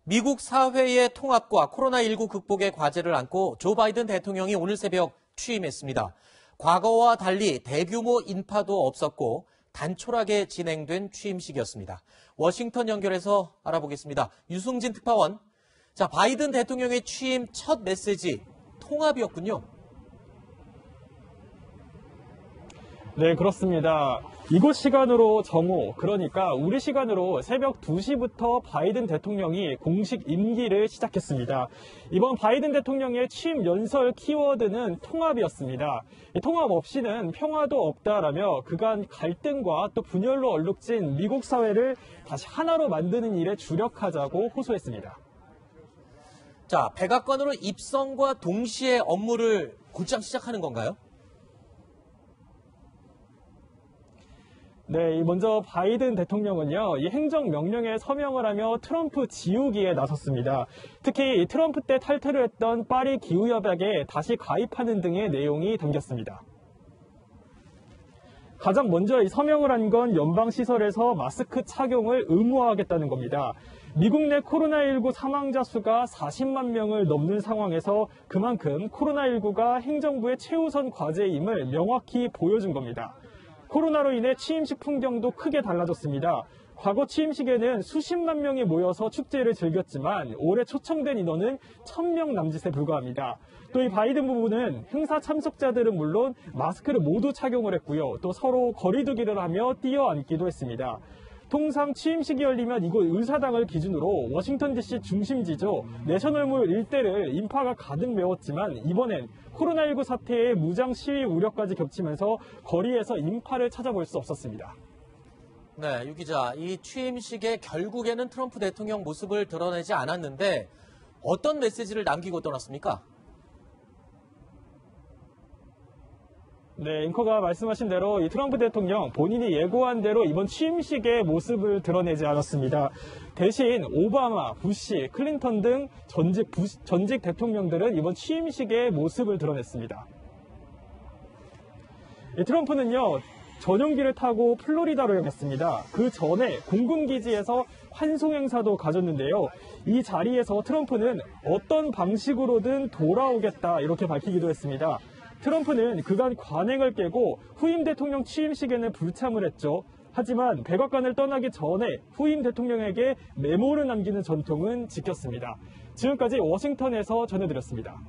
미국 사회의 통합과 코로나19 극복의 과제를 안고 조 바이든 대통령이 오늘 새벽 취임했습니다. 과거와 달리 대규모 인파도 없었고 단촐하게 진행된 취임식이었습니다. 워싱턴 연결해서 알아보겠습니다. 유승진 특파원. 자, 바이든 대통령의 취임 첫 메시지, 통합이었군요. 네, 그렇습니다. 이곳 시간으로 정오, 그러니까 우리 시간으로 새벽 2시부터 바이든 대통령이 공식 임기를 시작했습니다. 이번 바이든 대통령의 취임 연설 키워드는 통합이었습니다. 이 통합 없이는 평화도 없다라며 그간 갈등과 또 분열로 얼룩진 미국 사회를 다시 하나로 만드는 일에 주력하자고 호소했습니다. 자, 백악관으로 입성과 동시에 업무를 곧장 시작하는 건가요? 네, 먼저 바이든 대통령은요, 이 행정명령에 서명을 하며 트럼프 지우기에 나섰습니다. 특히 트럼프 때 탈퇴를 했던 파리 기후협약에 다시 가입하는 등의 내용이 담겼습니다. 가장 먼저 이 서명을 한 건 연방시설에서 마스크 착용을 의무화하겠다는 겁니다. 미국 내 코로나19 사망자 수가 40만 명을 넘는 상황에서 그만큼 코로나19가 행정부의 최우선 과제임을 명확히 보여준 겁니다. 코로나로 인해 취임식 풍경도 크게 달라졌습니다. 과거 취임식에는 수십만 명이 모여서 축제를 즐겼지만 올해 초청된 인원은 1000명 남짓에 불과합니다. 또 이 바이든 부부는 행사 참석자들은 물론 마스크를 모두 착용을 했고요. 또 서로 거리두기를 하며 뛰어앉기도 했습니다. 통상 취임식이 열리면 이곳 의사당을 기준으로 워싱턴 DC 중심지죠. 내셔널몰 일대를 인파가 가득 메웠지만 이번엔 코로나19 사태의 무장 시위 우려까지 겹치면서 거리에서 인파를 찾아볼 수 없었습니다. 네, 유 기자, 이 취임식에 결국에는 트럼프 대통령 모습을 드러내지 않았는데 어떤 메시지를 남기고 떠났습니까? 네, 앵커가 말씀하신 대로 이 트럼프 대통령 본인이 예고한 대로 이번 취임식의 모습을 드러내지 않았습니다. 대신 오바마, 부시, 클린턴 등 전직 대통령들은 이번 취임식의 모습을 드러냈습니다. 트럼프는요, 전용기를 타고 플로리다로 향했습니다. 그 전에 공군기지에서 환송 행사도 가졌는데요. 이 자리에서 트럼프는 어떤 방식으로든 돌아오겠다 이렇게 밝히기도 했습니다. 트럼프는 그간 관행을 깨고 후임 대통령 취임식에는 불참을 했죠. 하지만 백악관을 떠나기 전에 후임 대통령에게 메모를 남기는 전통은 지켰습니다. 지금까지 워싱턴에서 전해드렸습니다.